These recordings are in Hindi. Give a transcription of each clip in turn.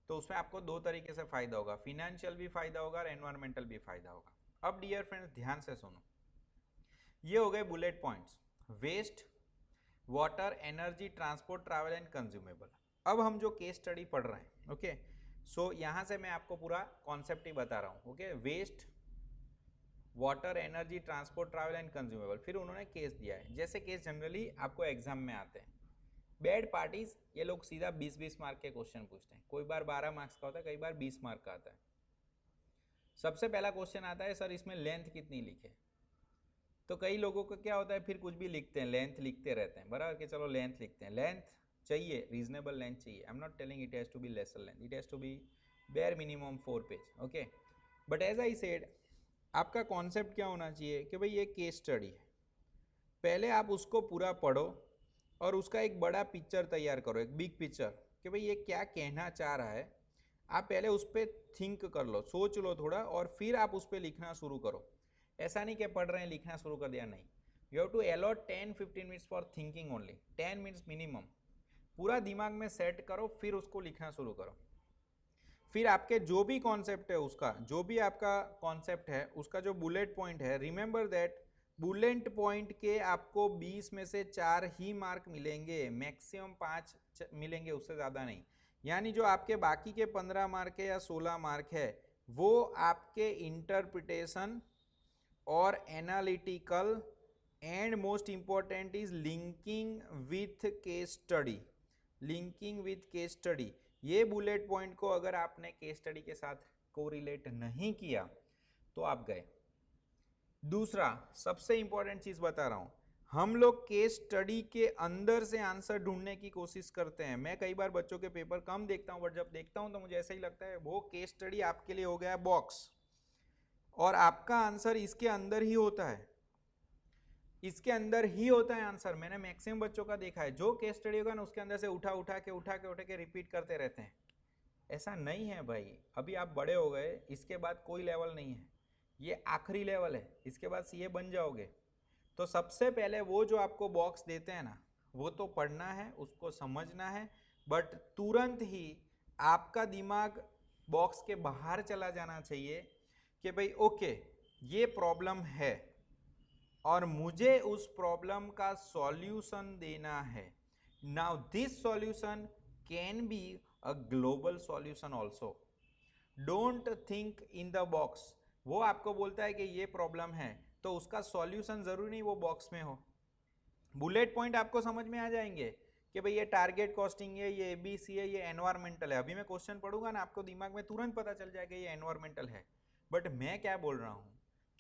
तो उसमें आपको दो तरीके से फायदा होगा, फिनेंशियल भी फायदा होगा और एनवायरमेंटल भी फायदा होगा। अब डियर फ्रेंड्स ध्यान से सुनो, ये हो गए bullet points, waste, water, energy, transport, travel and consumable. अब हम जो केस स्टडी पढ़ रहे हैं, ओके, सो यहां से मैं आपको पूरा कॉन्सेप्ट ही बता रहा हूं, okay, waste, water, energy, transport, travel and consumable, फिर उन्होंने केस दिया है। जैसे केस जनरली आपको एग्जाम में आते हैं, बैड पार्टीज, ये लोग सीधा 20-20 मार्क के क्वेश्चन पूछते हैं, कोई बार 12 मार्क्स का होता है, कई बार 20 मार्क का आता है। सबसे पहला क्वेश्चन आता है, सर इसमें लेंथ कितनी लिखे। तो कई लोगों का क्या होता है, फिर कुछ भी लिखते हैं, लेंथ लिखते रहते हैं, बराबर, कि चलो लेंथ लिखते हैं। लेंथ चाहिए, रीजनेबल लेंथ चाहिए। I am not telling it has to be lesser length, it has to be bare minimum 4 page, okay. But as I said, आपका कॉन्सेप्ट क्या होना चाहिए कि भाई ये केस स्टडी है, पहले आप उसको पूरा पढ़ो और उसका एक बड़ा पिक्चर तैयार करो, एक बिग पिक्चर, कि भाई ये क्या कहना चाह रहा है। आप पहले उस पर थिंक कर लो, सोच लो थोड़ा, और फिर आप उस पर लिखना शुरू करो। ऐसा नहीं कि पढ़ रहे हैं लिखना शुरू कर दिया, नहीं। You have to allot 10-15 minutes for thinking only, 10 minutes minimum. पूरा दिमाग में सेट करो, फिर उसको लिखना शुरू करो। फिर आपके जो भी कॉन्सेप्ट है, उसका जो भी आपका कॉन्सेप्ट है, उसका जो बुलेट पॉइंट है, रिमेंबर दैट बुलेट पॉइंट के आपको 20 में से 4 ही मार्क मिलेंगे, मैक्सिमम 5 मिलेंगे, उससे ज़्यादा नहीं। यानी जो आपके बाकी के 15 मार्क है या 16 मार्क है, वो आपके इंटरप्रिटेशन और analytical and most important is linking with case study, linking with case study. ये बुलेट पॉइंट को अगर आपने केस स्टडी के साथ कोरिलेट नहीं किया तो आप गए। दूसरा सबसे इंपॉर्टेंट चीज बता रहा हूं, हम लोग केस स्टडी के अंदर से आंसर ढूंढने की कोशिश करते हैं। मैं कई बार बच्चों के पेपर कम देखता हूं, बट जब देखता हूं तो मुझे ऐसा ही लगता है वो केस स्टडी आपके लिए हो गया बॉक्स, और आपका आंसर इसके अंदर ही होता है, इसके अंदर ही होता है आंसर। मैंने मैक्सिमम बच्चों का देखा है, जो केस स्टडी होगा ना उसके अंदर से उठा के रिपीट करते रहते हैं। ऐसा नहीं है भाई, अभी आप बड़े हो गए, इसके बाद कोई लेवल नहीं है, ये आखिरी लेवल है, इसके बाद सीए बन जाओगे। तो सबसे पहले वो जो आपको बॉक्स देते हैं ना, वो तो पढ़ना है, उसको समझना है, बट तुरंत ही आपका दिमाग बॉक्स के बाहर चला जाना चाहिए कि भाई ओके, ये प्रॉब्लम है और मुझे उस प्रॉब्लम का सॉल्यूशन देना है। Now this solution can be a global solution also. Don't think in the box. वो आपको बोलता है कि ये प्रॉब्लम है, तो उसका सॉल्यूशन जरूरी नहीं वो बॉक्स में हो। बुलेट पॉइंट आपको समझ में आ जाएंगे कि भाई ये टारगेट कॉस्टिंग है, ये एबीसी है, ये एनवायरमेंटल है। अभी मैं क्वेश्चन पढ़ूंगा ना, आपको दिमाग में तुरंत पता चल जाएगा ये एनवायरमेंटल है। बट मैं क्या बोल रहा हूं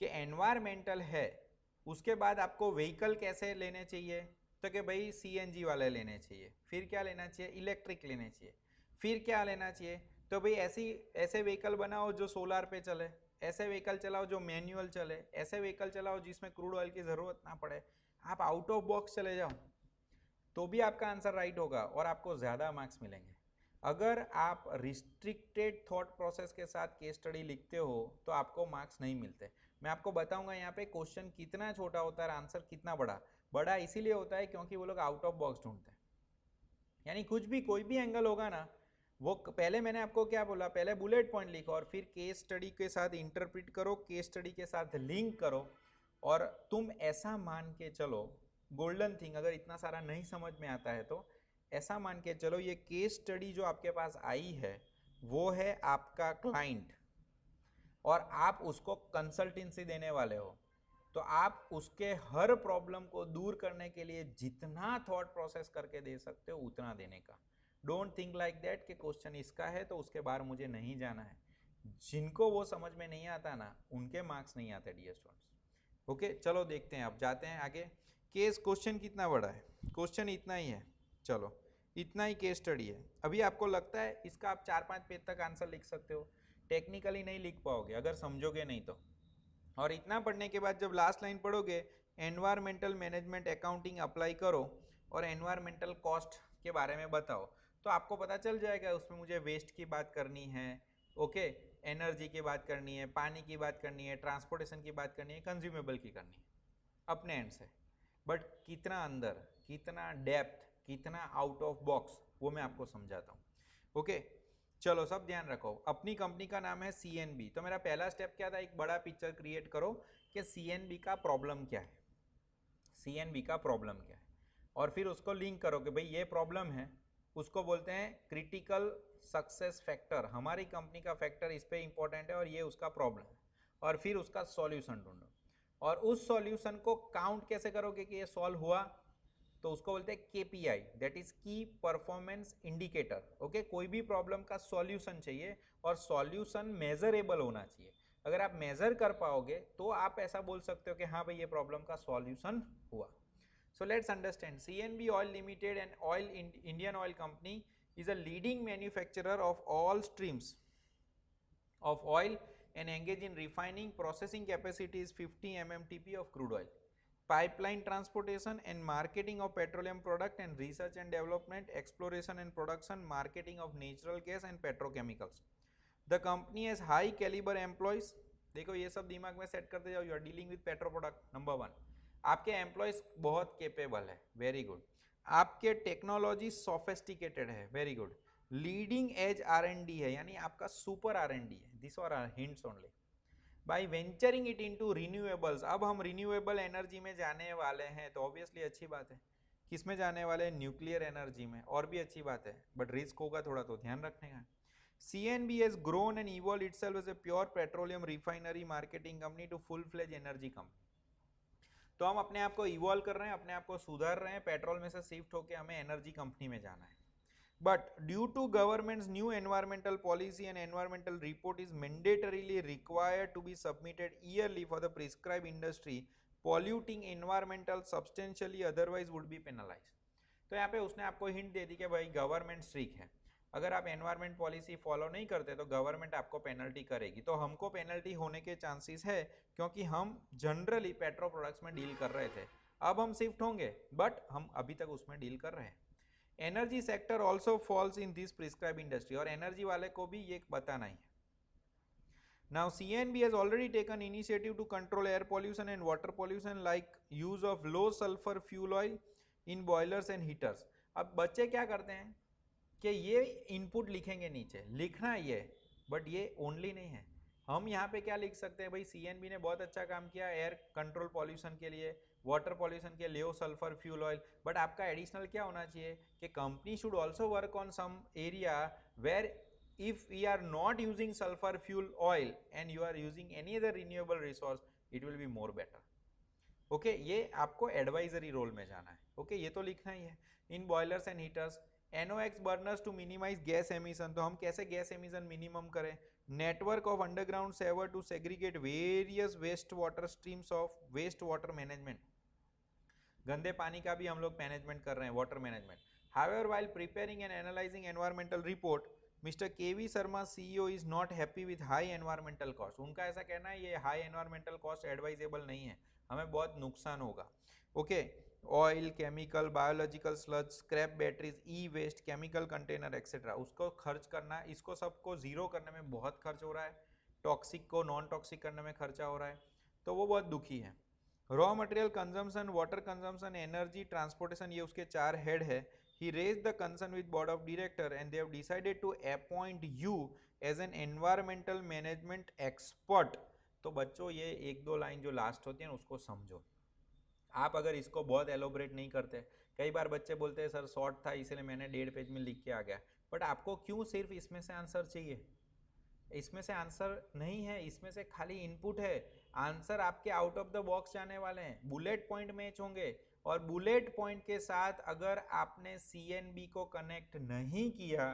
कि एनवायरमेंटल है, उसके बाद आपको व्हीकल कैसे लेने चाहिए, तो कि भाई सीएनजी वाले लेने चाहिए, फिर क्या लेना चाहिए, इलेक्ट्रिक लेने चाहिए, फिर क्या लेना चाहिए, तो भाई ऐसे व्हीकल बनाओ जो सोलार पे चले, ऐसे व्हीकल चलाओ जो मैनुअल चले, ऐसे व्हीकल चलाओ जिसमें क्रूड ऑयल की ज़रूरत ना पड़े। आप आउट ऑफ बॉक्स चले जाओ तो भी आपका आंसर राइट होगा और आपको ज़्यादा मार्क्स मिलेंगे। अगर आप रिस्ट्रिक्टेड थॉट प्रोसेस के साथ केस स्टडी लिखते हो तो आपको मार्क्स नहीं मिलते। मैं आपको बताऊंगा यहाँ पे क्वेश्चन कितना छोटा होता है, आंसर कितना बड़ा। बड़ा इसीलिए होता है क्योंकि वो लोग आउट ऑफ बॉक्स ढूंढते हैं, यानी कुछ भी कोई भी एंगल होगा ना, वो पहले मैंने आपको क्या बोला, पहले बुलेट पॉइंट लिखो और फिर केस स्टडी के साथ इंटरप्रिट करो, केस स्टडी के साथ लिंक करो। और तुम ऐसा मान के चलो, गोल्डन थिंग, अगर इतना सारा नहीं समझ में आता है तो ऐसा मान के चलो, ये केस स्टडी जो आपके पास आई है वो है आपका क्लाइंट, और आप उसको कंसल्टेंसी देने वाले हो। तो आप उसके हर प्रॉब्लम को दूर करने के लिए जितना थॉट प्रोसेस करके दे सकते हो उतना देने का। डोंट थिंक लाइक दैट कि क्वेश्चन इसका है तो उसके बाहर मुझे नहीं जाना है। जिनको वो समझ में नहीं आता ना, उनके मार्क्स नहीं आते डियर स्टूडेंट्स। ओके, चलो देखते हैं, अब जाते हैं आगे। केस क्वेश्चन कितना बड़ा है, क्वेश्चन इतना ही है, चलो इतना ही केस स्टडी है। अभी आपको लगता है इसका आप 4-5 पेज तक आंसर लिख सकते हो, टेक्निकली नहीं लिख पाओगे अगर समझोगे नहीं तो। और इतना पढ़ने के बाद जब लास्ट लाइन पढ़ोगे, एनवायरमेंटल मैनेजमेंट अकाउंटिंग अप्लाई करो और एनवायरमेंटल कॉस्ट के बारे में बताओ, तो आपको पता चल जाएगा उसमें मुझे वेस्ट की बात करनी है, ओके, एनर्जी की बात करनी है, पानी की बात करनी है, ट्रांसपोर्टेशन की बात करनी है, कंज्यूमेबल की करनी है अपने एंड से। बट कितना अंदर, कितना डेप्थ, कितना आउट ऑफ बॉक्स, वो मैं आपको समझाता हूँ। ओके, चलो सब ध्यान रखो, अपनी कंपनी का नाम है CNB। तो मेरा पहला स्टेप क्या था, एक बड़ा पिक्चर क्रिएट करो कि CNB का प्रॉब्लम क्या है, CNB का प्रॉब्लम क्या है, और फिर उसको लिंक करो कि भाई ये प्रॉब्लम है, उसको बोलते हैं क्रिटिकल सक्सेस फैक्टर, हमारी कंपनी का फैक्टर इस पे इंपॉर्टेंट है और ये उसका प्रॉब्लम है, और फिर उसका सॉल्यूशन ढूंढो। और उस सॉल्यूशन को काउंट कैसे करोगे कि ये सॉल्व हुआ, तो उसको बोलते हैं KPI, दैट इज की परफॉर्मेंस इंडिकेटर। ओके, कोई भी प्रॉब्लम का सॉल्यूशन चाहिए और सॉल्यूशन मेजरेबल होना चाहिए। अगर आप मेजर कर पाओगे तो आप ऐसा बोल सकते हो कि हाँ भाई ये प्रॉब्लम का सॉल्यूशन हुआ। So let's understand, CNB Oil Limited, an Indian oil company, is a leading manufacturer of all streams of oil and engage in refining. Processing capacity is 50 mmtp of crude oil, pipeline transportation and marketing of petroleum product, and research and development, exploration and production, marketing of natural gas and petrochemicals. The company has high caliber employees. देखो ये सब दिमाग में सेट करते जाओ, you are dealing with petro product. Number 1, आपके एम्प्लॉयज बहुत केपेबल है, वेरी गुड। आपके टेक्नोलॉजी सोफिस्टिकेटेड है, very good. Leading edge R&D है, यानी आपका सुपर R&D है। This are hints only. By venturing it into renewables, अब हम रिन्यूएबल एनर्जी में जाने वाले हैं, तो ऑब्वियसली अच्छी बात है। किस में जाने वाले हैं, न्यूक्लियर एनर्जी में, और भी अच्छी बात है, बट रिस्क होगा थोड़ा, तो ध्यान रखने का। CNB has grown and evolved itself as a pure petroleum refinery marketing company to full-fledged energy company. तो हम अपने आप को इवॉल्व कर रहे हैं, अपने आप को सुधार रहे हैं, पेट्रोल में से शिफ्ट होकर हमें एनर्जी कंपनी में जाना है। But due to government's new environmental policy, and environmental report is mandatorily required to be submitted yearly for the prescribed industry polluting environmental substantially, otherwise would be penalized. तो यहाँ पे उसने आपको हिंट दे दी कि भाई गवर्नमेंट स्ट्रिक्ट है, अगर आप एनवायरमेंट पॉलिसी फॉलो नहीं करते तो गवर्नमेंट आपको पेनल्टी करेगी। तो हमको पेनल्टी होने के चांसेस है, क्योंकि हम जनरली पेट्रो प्रोडक्ट्स में डील कर रहे थे, अब हम शिफ्ट होंगे, बट हम अभी तक उसमें डील कर रहे हैं। Energy sector also falls in this prescribe industry, और एनर्जी वाले को भी ये बताना ही है। Now CNB has already taken initiative to control air pollution and water pollution, like use of low sulfur fuel oil in boilers and heaters. अब बच्चे क्या करते हैं कि ये इनपुट लिखेंगे नीचे, लिखना ये, बट ये ओनली नहीं है। हम यहाँ पे क्या लिख सकते हैं, भाई CNB ने बहुत अच्छा काम किया एयर कंट्रोल पॉल्यूशन के लिए, वाटर पॉल्यूशन के लिए low sulphur fuel oil, but आपका एडिशनल क्या होना चाहिए कि company should also work on some area where if we are not using sulfur fuel oil and you are using any other renewable resource, it will be more better. Okay, ये आपको एडवाइजरी रोल में जाना है। ओके, ये तो लिखना ही है। In boilers and heaters, NOx burners to minimize gas emission, तो हम कैसे गैस एमिशन मिनिमम करें। Network of underground sewer to segregate various waste water streams of waste water management, गंदे पानी का भी हम लोग मैनेजमेंट कर रहे हैं, water management. However while preparing and analysing environmental report, mister KV Sharma CEO is not happy with high environmental cost. उनका ऐसा कहना है ये हाई एनवायरमेंटल कॉस्ट एडवाइजेबल नहीं है, हमें बहुत नुकसान होगा। Okay, oil, chemical, biological sludge, scrap batteries, e waste, chemical container etcetera, उसको खर्च करना, इसको सबको जीरो करने में बहुत खर्च हो रहा है, टॉक्सिक को नॉन टॉक्सिक करने में खर्चा हो रहा है, तो वो बहुत दुखी है। Raw material consumption, water consumption, energy, transportation, ये उसके 4 हेड है। He raised the concern with board of director and they have decided to appoint you as an environmental management expert. तो बच्चों ये एक दो लाइन जो लास्ट होती है ना उसको समझो। आप अगर इसको बहुत एलोबरेट नहीं करते, कई बार बच्चे बोलते हैं सर शॉर्ट था इसलिए मैंने 1.5 पेज में लिख के आ गया, बट आपको क्यों सिर्फ इसमें से आंसर चाहिए? इसमें से आंसर नहीं है, इसमें से खाली इनपुट है। आंसर आपके आउट ऑफ द बॉक्स जाने वाले हैं, बुलेट पॉइंट मैच होंगे, और बुलेट पॉइंट के साथ अगर आपने CNB को कनेक्ट नहीं किया,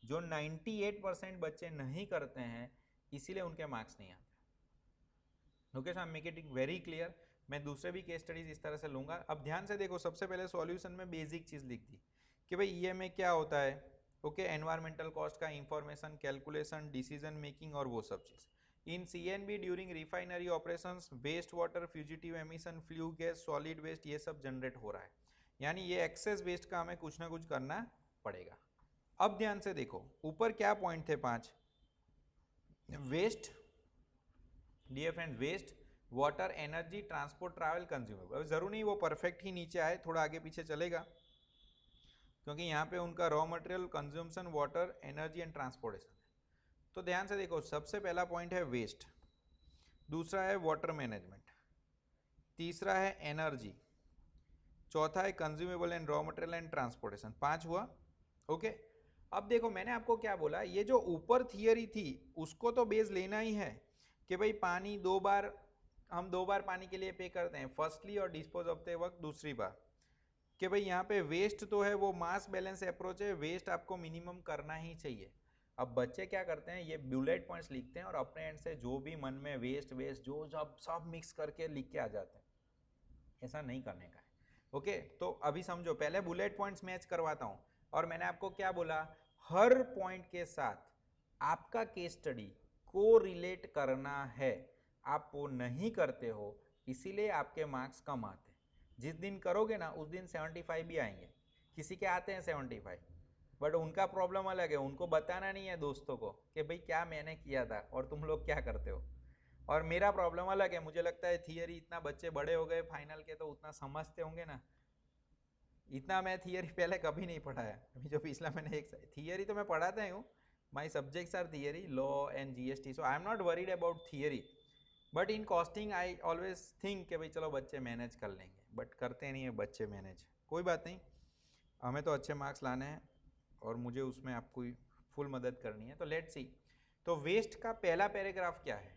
जो 98% बच्चे नहीं करते हैं, इसीलिए उनके मार्क्स नहीं आते। Okay, so I M make it very clear. मैं दूसरे भी केस स्टडीज इस तरह से लूंगा। अब ध्यान से देखो, सबसे पहले सॉल्यूशन में बेसिक चीज लिख दी कि भाई EMA क्या होता है। ओके, एनवायरमेंटल कॉस्ट का इंफॉर्मेशन, कैलकुलेशन, डिसीजन मेकिंग और वो सब चीज। In CNB during refinery operations waste water, fugitive emission, flue gas, solid waste, ये सब जनरेट हो रहा है, यानी ये एक्सेस वेस्ट का हमें कुछ ना कुछ करना पड़ेगा। अब ध्यान से देखो, ऊपर क्या पॉइंट थे 5, waste, dear friend, waste, water, energy, transport, travel, consumable. जरूर नहीं वो परफेक्ट ही नीचे आए, थोड़ा आगे पीछे चलेगा। क्योंकि यहाँ पे उनका raw material, consumption, water, energy and transportation है। तो ध्यान से देखो, सबसे पहला पॉइंट है वेस्ट, दूसरा है वाटर मैनेजमेंट, तीसरा है एनर्जी, चौथा है consumable and raw material and transportation. 5 हुआ। ओके, अब देखो मैंने आपको क्या बोला, ये जो ऊपर थियरी थी उसको तो बेस लेना ही है कि भाई पानी हम दो बार पानी के लिए पे करते हैं, फर्स्टली और डिस्पोज ऑफ द वक्त दूसरी बार, कि भाई यहाँ पे वेस्ट तो है, वो मास बैलेंस अप्रोच है, वेस्ट आपको मिनिमम करना ही चाहिए। अब बच्चे क्या करते हैं, ये बुलेट पॉइंट्स लिखते हैं और अपने एंड से जो भी मन में वेस्ट जो सब मिक्स करके लिख के आ जाते हैं। ऐसा नहीं करने का है। ओके, तो अभी समझो, पहले बुलेट पॉइंट्स मैच करवाता हूँ और मैंने आपको क्या बोला, हर पॉइंट के साथ आपका केस स्टडी को रिलेट करना है। आप वो नहीं करते हो, इसीलिए आपके मार्क्स कम आते हैं। जिस दिन करोगे ना उस दिन 75 भी आएंगे। किसी के आते हैं 75, बट उनका प्रॉब्लम अलग है, उनको बताना नहीं है दोस्तों को कि भाई क्या मैंने किया था और तुम लोग क्या करते हो। और मेरा प्रॉब्लम अलग है, मुझे लगता है थियरी इतना बच्चे बड़े हो गए फाइनल के तो उतना समझते होंगे ना, इतना मैं थियरी पहले कभी नहीं पढ़ा है। अभी जो पिछला मैंने एक थियरी तो मैं पढ़ाता ही हूँ, my subjects are theory, law and GST, so I am not worried about theory, but in costing I always think कि भाई चलो बच्चे मैनेज कर लेंगे, बट करते नहीं है बच्चे मैनेज। कोई बात नहीं, हमें तो अच्छे मार्क्स लाने हैं और मुझे उसमें आपको फुल मदद करनी है। तो लेट्स सी, तो वेस्ट का पहला पैराग्राफ क्या है।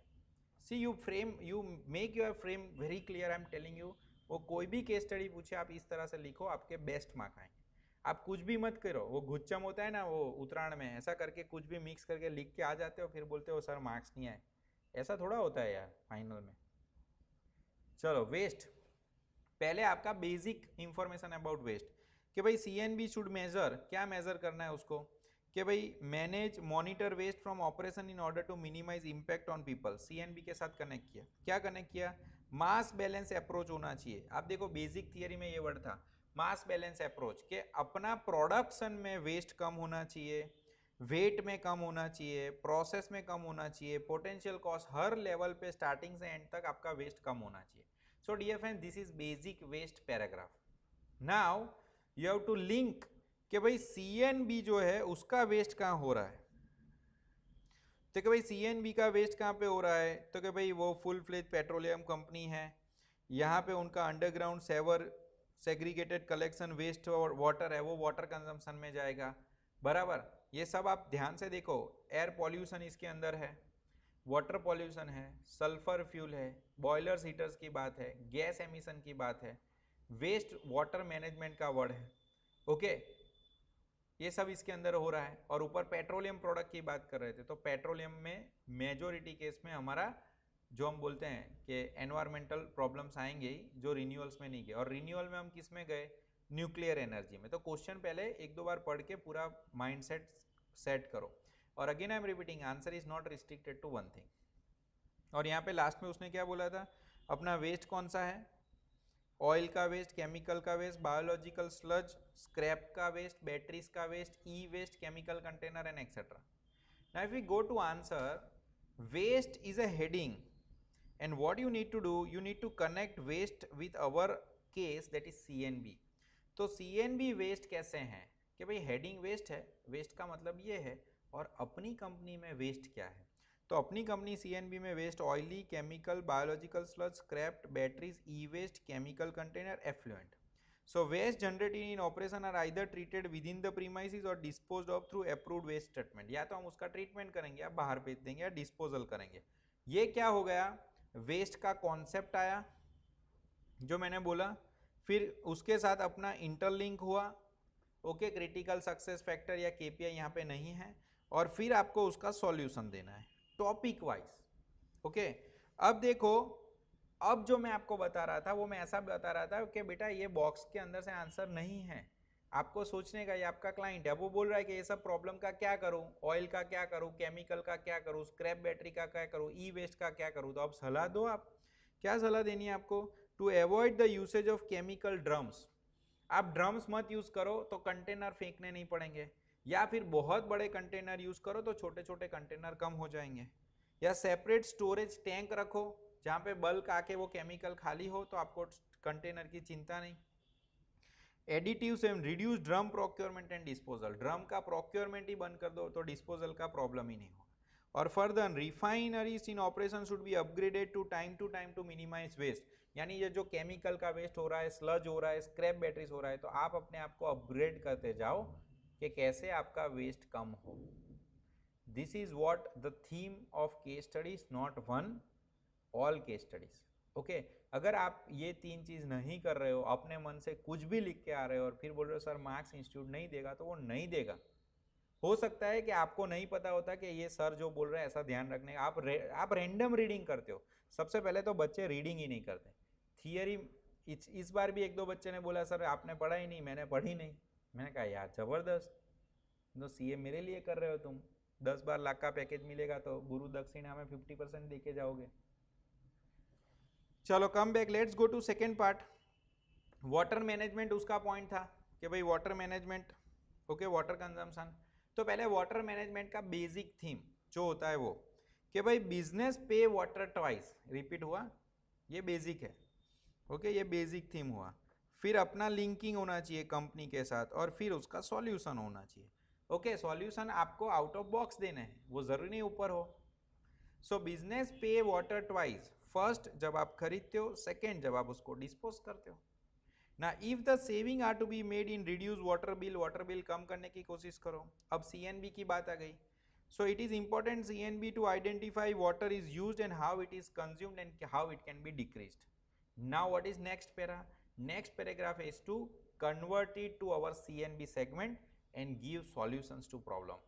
See you make your frame very clear, I am telling you. वो कोई भी केस स्टडी पूछे आप इस तरह से लिखो, आपके बेस्ट मार्क आएंगे। आप कुछ भी मत करो, वो गुच्चम होता है ना वो उत्तरायण में, ऐसा करके कुछ भी मिक्स करके लिख के आ जाते हो, फिर बोलते हो सर मार्क्स नहीं आए। ऐसा थोड़ा होता है यार फाइनल में। चलो वेस्ट, पहले आपका बेसिक इंफॉर्मेशन अबाउट वेस्ट, कि भाई सीएनबी शुड मेजर, क्या मेजर करना है उसको, कि भाई manage monitor waste from operation in order to minimise impact on people. CNB के साथ कनेक्ट किया, क्या कनेक्ट किया, मास बैलेंस अप्रोच होना चाहिए। आप देखो बेसिक थियरी में ये वर्ड था मास बैलेंस अप्रोच, के अपना प्रोडक्शन में वेस्ट कम होना चाहिए, वेट में कम होना चाहिए, प्रोसेस में कम होना चाहिए, पोटेंशियल कॉस्ट, हर लेवल पे स्टार्टिंग से एंड तक आपका वेस्ट कम होना चाहिए। So dear friend, this is basic waste paragraph. Now you have to link कि भाई सीएनबी जो है उसका वेस्ट कहाँ हो रहा है। तो कि भाई सीएनबी का वेस्ट कहाँ पे हो रहा है, तो कि भाई वो फुल फ्लेज पेट्रोलियम कंपनी है, यहाँ पे उनका underground sewer segregated collection waste और वाटर है, वो वाटर कंजम्पशन में जाएगा, बराबर। ये सब आप ध्यान से देखो, एयर पॉल्यूशन इसके अंदर है, वाटर पॉल्यूशन है, सल्फर फ्यूल है, बॉयलर्स हीटर्स की बात है, गैस एमिशन की बात है, वेस्ट वाटर मैनेजमेंट का वर्ड है। ओके, ये सब इसके अंदर हो रहा है। और ऊपर पेट्रोलियम प्रोडक्ट की बात कर रहे थे, तो पेट्रोलियम में मेजोरिटी केस में हमारा जो हम बोलते हैं कि एनवायरमेंटल प्रॉब्लम्स आएंगे ही, जो रिन्यूअल्स में नहीं गए। और रिन्यूअल में हम किस में गए, न्यूक्लियर एनर्जी में। तो क्वेश्चन पहले एक दो बार पढ़ के पूरा माइंड सेट करो। और again I am repeating, answer is not restricted to one thing. और यहाँ पे लास्ट में उसने क्या बोला था, अपना वेस्ट कौन सा है, ऑयल का वेस्ट, केमिकल का वेस्ट, बायोलॉजिकल स्लज, स्क्रैप का वेस्ट, बैटरीज का waste, e waste, chemical container and etcetera. Now if we go to answer, waste is a heading and what you need to do, you need to connect waste with our case that is CNB। तो CNB वेस्ट कैसे हैं कि भाई हेडिंग वेस्ट है, वेस्ट का मतलब ये है, और अपनी कंपनी में वेस्ट क्या है। तो अपनी कंपनी CNB में waste oily, chemical, biological sludge, scrapped, batteries, e waste, chemical container, effluent. So waste generated in operation are either treated within the premises or disposed of through approved waste treatment. या तो हम उसका ट्रीटमेंट करेंगे या बाहर भेज देंगे या डिस्पोजल करेंगे। ये क्या हो गया, वेस्ट का कॉन्सेप्ट आया जो मैंने बोला, फिर उसके साथ अपना इंटरलिंक हुआ। ओके, क्रिटिकल सक्सेस फैक्टर या केपीआई यहाँ पे नहीं है, और फिर आपको उसका सॉल्यूशन देना है टॉपिक वाइज। ओके, अब देखो, अब जो मैं आपको बता रहा था वो मैं ऐसा बता रहा था कि बेटा ये बॉक्स के अंदर से आंसर नहीं है, आपको सोचने का। ये आपका क्लाइंट है, वो बोल रहा है कि ये सब प्रॉब्लम का क्या करूं, ऑयल का क्या करूं, केमिकल का क्या करूं, स्क्रैप बैटरी का क्या करूं, ई वेस्ट का क्या करूं। तो अब सलाह दो, आप क्या सलाह देनी है आपको, to avoid the usage of chemical drums. आप ड्रम्स मत यूज करो तो कंटेनर फेंकने नहीं पड़ेंगे, या फिर बहुत बड़े कंटेनर यूज करो तो छोटे छोटे कंटेनर कम हो जाएंगे, या सेपरेट स्टोरेज टैंक रखो जहाँ पे बल्क आके वो केमिकल खाली हो तो आपको कंटेनर की चिंता नहीं। Additives and reduce drum procurement and disposal, drum का प्रोक्योरमेंट ही बंद कर दो तो डिस्पोजल का प्रॉब्लम ही नहीं होगा। और further refineries in operation should be upgraded to time to minimise waste, यानी ये जो केमिकल का वेस्ट हो रहा है, स्लज हो रहा है, स्क्रैप बैटरीज हो रहा है, तो आप अपने आप को अपग्रेड करते जाओ कि कैसे आपका वेस्ट कम हो। This is what the theme of case studies, not one, all case studies. Okay, अगर आप ये तीन चीज नहीं कर रहे हो, अपने मन से कुछ भी लिख के आ रहे हो और फिर बोल रहे हो सर मार्क्स इंस्टीट्यूट नहीं देगा, तो वो नहीं देगा। हो सकता है कि आपको नहीं पता होता कि ये सर जो बोल रहे हैं ऐसा ध्यान रखने का, आप रैंडम रीडिंग करते हो। सबसे पहले तो बच्चे रीडिंग ही नहीं करते, थियरी। इस बार भी एक दो बच्चे ने बोला सर आपने पढ़ा ही नहीं, मैंने पढ़ी नहीं। मैंने कहा यार जबरदस्त, तो सीए मेरे लिए कर रहे हो तुम, 10-12 लाख का पैकेज मिलेगा तो गुरु दक्षिणा में 50% देके जाओगे। चलो come back, let's go to second part. Water management उसका पॉइंट था कि भाई water management, okay, water consumption. तो पहले वाटर मैनेजमेंट का बेसिक थीम जो होता है वो कि भाई बिजनेस पे वाटर ट्वाइस, रिपीट हुआ, ये बेसिक है। ओके, ये बेसिक थीम हुआ। फिर अपना लिंकिंग होना चाहिए कंपनी के साथ, और फिर उसका सॉल्यूशन होना चाहिए। ओके, सॉल्यूशन आपको आउट ऑफ बॉक्स देना है, वो जरूरी नहीं ऊपर हो। सो बिजनेस पे वाटर ट्वाइस, फर्स्ट जब आप खरीदते हो, सेकेंड जब आप उसको डिस्पोज करते हो ना। If the saving are to be made in reduce water bill कम करने की कोशिश करो। अब सीएनबी की बात आ गई। So it is important CNB to identify water is used and how it is consumed and how it can be decreased. Now what is next para? Next paragraph is to convert it to our CNB segment and give solutions to problem.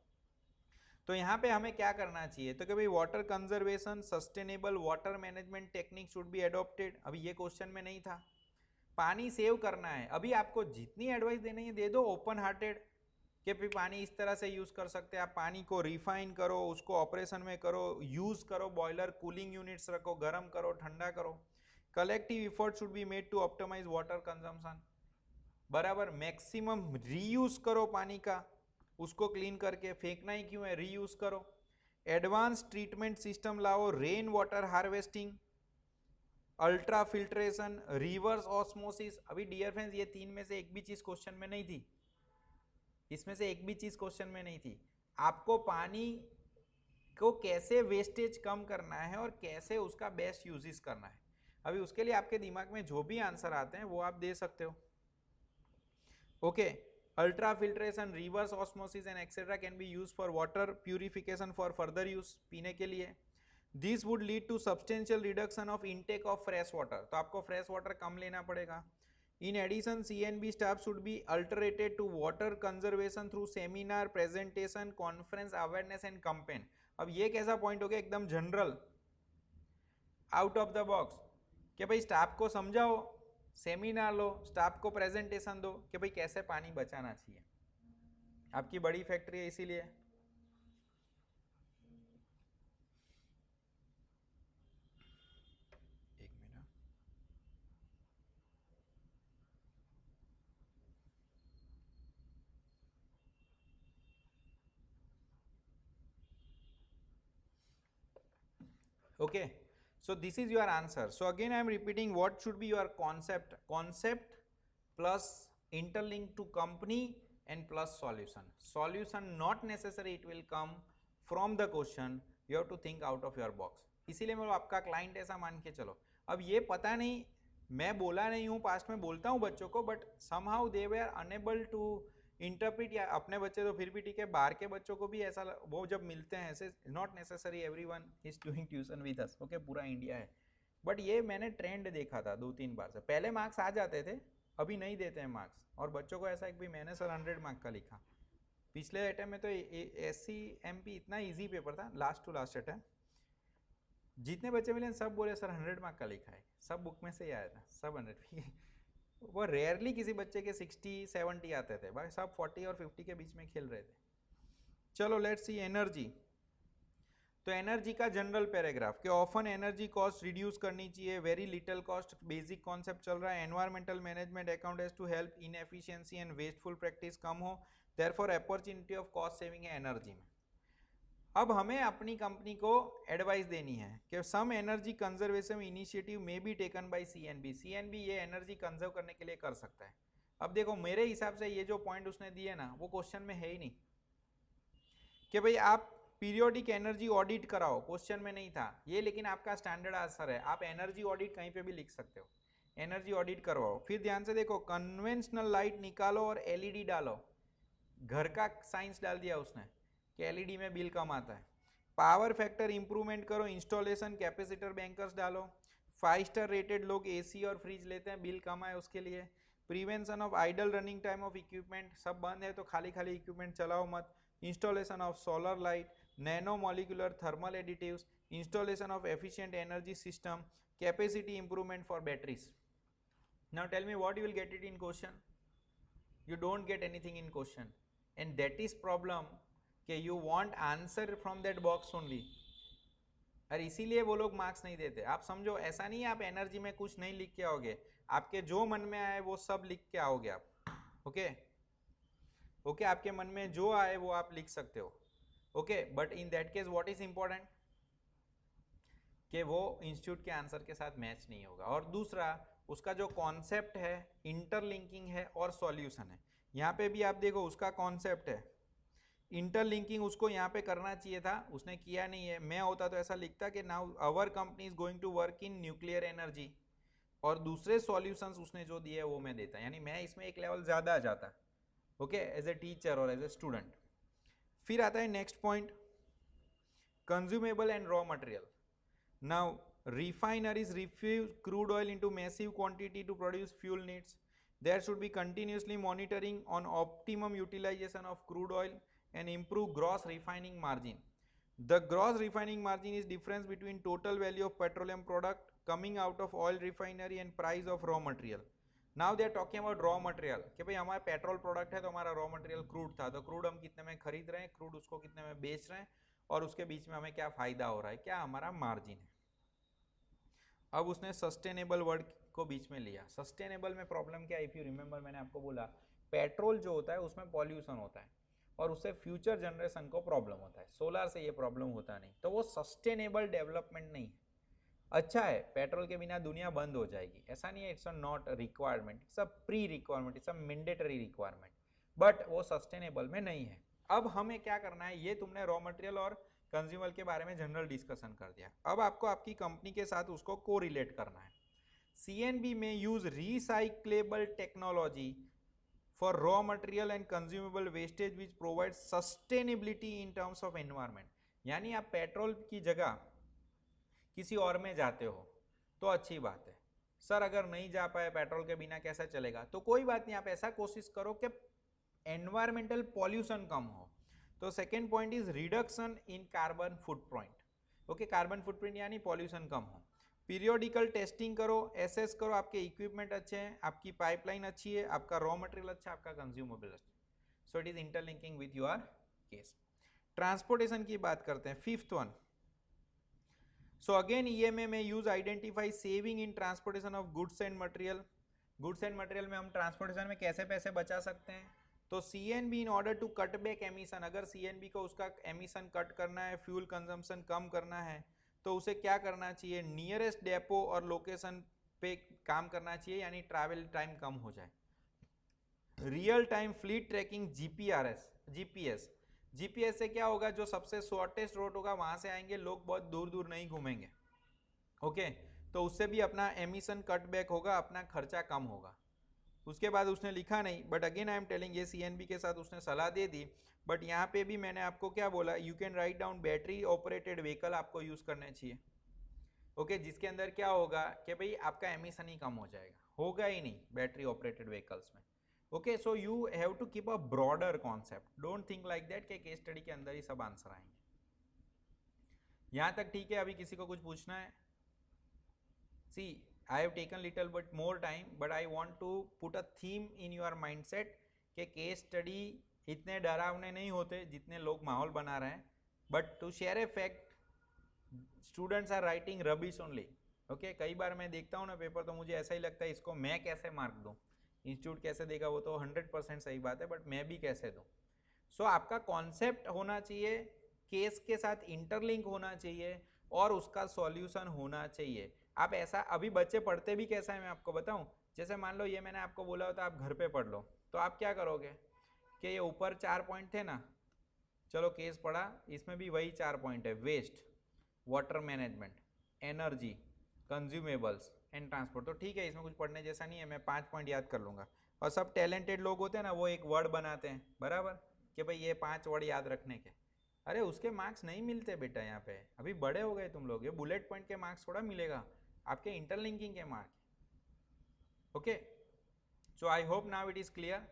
तो यहाँ पे हमें क्या करना चाहिए? तो कि भाई water conservation, sustainable water management technique should be adopted. अभी ये क्वेश्चन में नहीं था। पानी सेव करना है, अभी आपको जितनी एडवाइस देनी है दे दो ओपन हार्टेड, कि फिर पानी इस तरह से यूज कर सकते हैं आप। पानी को रिफाइन करो, उसको ऑपरेशन में करो, यूज करो, बॉयलर कूलिंग यूनिट्स रखो, गर्म करो, ठंडा करो। Collective effort should be made to optimise water consumption, बराबर। मैक्सिमम रीयूज करो पानी का, उसको क्लीन करके फेंकना ही क्यों है, रीयूज करो। एडवांस ट्रीटमेंट सिस्टम लाओ, rain water harvesting, ultra filtration, reverse osmosis. अभी डियर फ्रेंड्स ये तीन में से एक भी चीज क्वेश्चन में नहीं थी, इसमें से एक भी चीज क्वेश्चन में नहीं थी। आपको पानी को कैसे वेस्टेज कम करना है और कैसे उसका बेस्ट यूजेस करना है, अभी उसके लिए आपके दिमाग में जो भी आंसर आते हैं वो आप दे सकते हो। Okay, ultra filtration, reverse osmosis and etcetera can be use for water purification for further use, पीने के लिए। This would lead to substantial reduction of intake of fresh water, तो आपको फ्रेश वाटर कम लेना पड़ेगा। In addition CNB staff should be alerted to water conservation through seminar, presentation, conference, awareness and campaign. अब ये कैसा पॉइंट हो गया, एकदम general, out of the box, कि भाई स्टाफ को समझाओ, सेमिनार लो, स्टाफ को प्रेजेंटेशन दो कि भाई कैसे पानी बचाना चाहिए। आपकी बड़ी फैक्ट्री है इसीलिए। Okay, so this is your answer. So again I am repeating what should be your concept plus interlink to company and plus solution not necessary it will come from the question, you have to think out of your box. इसीलिए मैं आपका क्लाइंट ऐसा मान के चलो। अब ये पता नहीं, मैं बोला नहीं हूँ, पास्ट में बोलता हूँ बच्चों को, but somehow they were unable to interpret, या अपने बच्चे तो फिर भी ठीक है, बाहर के बच्चों को भी ऐसा, वो जब मिलते हैं ऐसे, not necessary everyone is doing tuition with us, okay, पूरा इंडिया है, बट ये मैंने ट्रेंड देखा था 2-3 बार से। पहले मार्क्स आ जाते थे, अभी नहीं देते हैं मार्क्स, और बच्चों को ऐसा है कि मैंने सर 100 मार्क का लिखा। पिछले अटैम्प्ट में तो SC MP इतना ईजी पेपर था, लास्ट टू लास्ट अटैम्प्ट, जितने बच्चे मिले सब बोले सर 100 मार्क का लिखा है, सब बुक में से ही आया था, सब 100। वो रेयरली किसी बच्चे के 60-70 आते थे, भाई सब 40 और 50 के बीच में खेल रहे थे। चलो लेट्स सी एनर्जी। तो एनर्जी का जनरल पैराग्राफ कि ऑफन एनर्जी कॉस्ट रिड्यूस करनी चाहिए, very little cost, basic concept चल रहा है। Environmental management account has to help inefficiency and wasteful practice कम हो, therefore opportunity of cost saving है एनर्जी में। अब हमें अपनी कंपनी को एडवाइस देनी है कि some energy conservation initiative may be taken by CNB. CNB ये एनर्जी कंजर्व करने के लिए कर सकता है। अब देखो मेरे हिसाब से ये जो पॉइंट उसने दिए ना वो क्वेश्चन में है ही नहीं कि भाई आप पीरियोडिक एनर्जी ऑडिट कराओ, क्वेश्चन में नहीं था ये, लेकिन आपका स्टैंडर्ड आंसर है, आप एनर्जी ऑडिट कहीं पे भी लिख सकते हो, एनर्जी ऑडिट करवाओ। फिर ध्यान से देखो, कन्वेंशनल लाइट निकालो और एलईडी डालो, घर का साइंस डाल दिया उसने कि एलईडी में बिल कम आता है। पावर फैक्टर इंप्रूवमेंट करो, इंस्टॉलेशन कैपेसिटर बैंकर्स डालो। 5 स्टार रेटेड लोग एसी और फ्रिज लेते हैं, बिल कम आए उसके लिए। Prevention of idle running time of equipment, सब बंद है तो खाली खाली इक्विपमेंट चलाओ मत। Installation of solar light, nano molecular thermal additives, installation of efficient energy system, capacity improvement for batteries. Now tell me what you will get it in question? You don't get anything in question, and that is problem कि you want answer from that box only, और इसीलिए वो लोग मार्क्स नहीं देते। आप समझो, ऐसा नहीं है आप एनर्जी में कुछ नहीं लिख के आओगे, आपके जो मन में आए वो सब लिख के आओगे आप। ओके ओके, आपके मन में जो आए वो आप लिख सकते हो। Okay, but in that case what is important कि वो इंस्टीट्यूट के आंसर के साथ मैच नहीं होगा। और दूसरा, उसका जो कॉन्सेप्ट है इंटरलिंकिंग है और सॉल्यूशन है। यहाँ पे भी आप देखो उसका कॉन्सेप्ट है इंटरलिंकिंग, उसको यहाँ पे करना चाहिए था, उसने किया नहीं है। मैं होता तो ऐसा लिखता कि now our company is going to work in nuclear energy, और दूसरे सॉल्यूशंस उसने जो दिए वो मैं देता, यानी मैं इसमें एक लेवल ज़्यादा आ जाता। ओके, एज ए टीचर और एज ए स्टूडेंट। फिर आता है next point, consumable and raw material. Now, refineries refuse crude oil into massive quantity to produce fuel needs. There should be continuously monitoring on optimum utilization of crude oil and improve gross refining margin. The gross refining margin is difference between total value of petroleum product coming out of oil refinery and price of raw material. Now they are talking about raw material कि भाई हमारा पेट्रोल प्रोडक्ट है तो हमारा रॉ मटेरियल क्रूड था, तो क्रूड हम कितने में खरीद रहे हैं, क्रूड उसको कितने में बेच रहे हैं, और उसके बीच में हमें क्या फायदा हो रहा है, क्या हमारा मार्जिन है। अब उसने सस्टेनेबल वर्ड को बीच में लिया। सस्टेनेबल में प्रॉब्लम क्या है, इफ यू रिमेंबर मैंने आपको बोला पेट्रोल जो होता है उसमें पॉल्यूशन होता है और उससे फ्यूचर जनरेशन को प्रॉब्लम होता है, सोलर से ये प्रॉब्लम होता नहीं, तो वो सस्टेनेबल डेवलपमेंट नहीं है। अच्छा है, पेट्रोल के बिना दुनिया बंद हो जाएगी ऐसा नहीं है, it's a not requirement, it's a pre requirement, it's a mandatory requirement, but वो सस्टेनेबल में नहीं है। अब हमें क्या करना है, ये तुमने रॉ मटेरियल और कंज्यूमर के बारे में जनरल डिस्कशन कर दिया, अब आपको आपकी कंपनी के साथ उसको कोरिलेट करना है। CNB में use recyclable technology for raw material and consumable wastage which provide sustainability in terms of environment. यानी आप पेट्रोल की जगह किसी और में जाते हो तो अच्छी बात है, सर अगर नहीं जा पाए पेट्रोल के बिना कैसा चलेगा, तो कोई बात नहीं, आप ऐसा कोशिश करो कि एनवायरमेंटल पॉल्यूशन कम हो। तो second point is reduction in carbon footprint. Okay, carbon footprint यानी पॉल्यूशन कम हो। पीरियोडिकल टेस्टिंग करो, एसेस करो, आपके इक्विपमेंट अच्छे हैं, आपकी पाइपलाइन अच्छी है, आपका रॉ मटेरियल अच्छा है, आपका कंज्यूमेबल अच्छा है। सो it is interlinking with your case. Transportation की बात करते हैं, fifth one. So again EMA में use identify saving in transportation of goods and material. Goods and material में हम ट्रांसपोर्टेशन में कैसे पैसे बचा सकते हैं, तो CNB in order to cut back emission, अगर CNB को उसका एमिशन कट करना है, फ्यूल कंजम्पशन कम करना है, तो उसे क्या करना चाहिए, नियरेस्ट डेपो और लोकेशन पे काम करना चाहिए, यानी ट्रैवल टाइम कम हो जाए। Real time fleet tracking, GPS से क्या होगा, जो सबसे शॉर्टेस्ट रोड होगा वहां से आएंगे लोग, बहुत दूर दूर नहीं घूमेंगे। ओके, तो उससे भी अपना एमिशन कट बैक होगा, अपना खर्चा कम होगा। उसके बाद उसने लिखा नहीं, but again I am telling, ये CNB के साथ उसने सलाह दे दी, बट यहाँ पे भी मैंने आपको क्या बोला, you can write down battery operated vehicle आपको यूज करने चाहिए। ओके, जिसके अंदर क्या होगा कि भाई आपका एमिशन ही कम हो जाएगा, होगा ही नहीं बैटरी ऑपरेटेड व्हीकल्स में। Okay, so you have to keep a broader concept, don't think like that कि केस स्टडी के अंदर ही सब आंसर आएंगे। यहाँ तक ठीक है, अभी किसी को कुछ पूछना है? सी, I have taken little bit more time, but I want to put a theme in your mindset कि केस स्टडी इतने डरावने नहीं होते जितने लोग माहौल बना रहे हैं, but to share a fact, students are writing rubbish only. Okay, कई बार मैं देखता हूँ ना पेपर, तो मुझे ऐसा ही लगता है इसको मैं कैसे मार्क दूँ, इंस्टीट्यूट कैसे देगा, वो तो 100% सही बात है, बट मैं भी कैसे दूँ। सो आपका कॉन्सेप्ट होना चाहिए, केस के साथ इंटरलिंक होना चाहिए, और उसका सॉल्यूशन होना चाहिए। आप ऐसा, अभी बच्चे पढ़ते भी कैसा है मैं आपको बताऊं, जैसे मान लो ये मैंने आपको बोला होता आप घर पे पढ़ लो, तो आप क्या करोगे कि ये ऊपर 4 पॉइंट थे ना, चलो केस पढ़ा, इसमें भी वही 4 पॉइंट है, waste, water management, energy, consumables and transport. तो ठीक है, इसमें कुछ पढ़ने जैसा नहीं है, मैं 5 पॉइंट याद कर लूँगा। और सब टैलेंटेड लोग होते हैं ना, वो एक वर्ड बनाते हैं बराबर कि भाई ये 5 वर्ड याद रखने के। अरे उसके मार्क्स नहीं मिलते बेटा, यहाँ पे अभी बड़े हो गए तुम लोग, ये बुलेट पॉइंट के मार्क्स थोड़ा मिलेगा, आपके इंटरलिंकिंग के marks. Okay, so I hope now it is clear.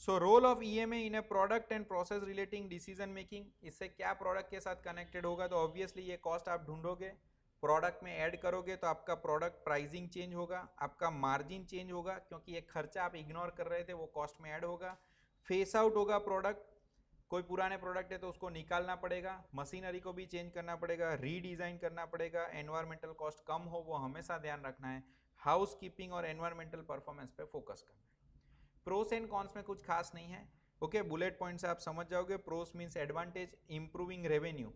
So role of EMA in a product and process relating decision making, इससे क्या प्रोडक्ट के साथ कनेक्टेड होगा, तो ऑब्वियसली ये कॉस्ट आप ढूंढोगे, प्रोडक्ट में ऐड करोगे तो आपका प्रोडक्ट प्राइसिंग चेंज होगा, आपका मार्जिन चेंज होगा, क्योंकि एक खर्चा आप इग्नोर कर रहे थे वो कॉस्ट में ऐड होगा। फेस आउट होगा प्रोडक्ट, कोई पुराने प्रोडक्ट है तो उसको निकालना पड़ेगा, मशीनरी को भी चेंज करना पड़ेगा, रीडिज़ाइन करना पड़ेगा, एनवायरमेंटल कॉस्ट कम हो वो हमेशा ध्यान रखना है, हाउस कीपिंग और एनवायरमेंटल परफॉर्मेंस पे फोकस करना है। प्रोस एंड कॉन्स में कुछ खास नहीं है। ओके, बुलेट पॉइंट से आप समझ जाओगे। Pros means advantage, improving revenue,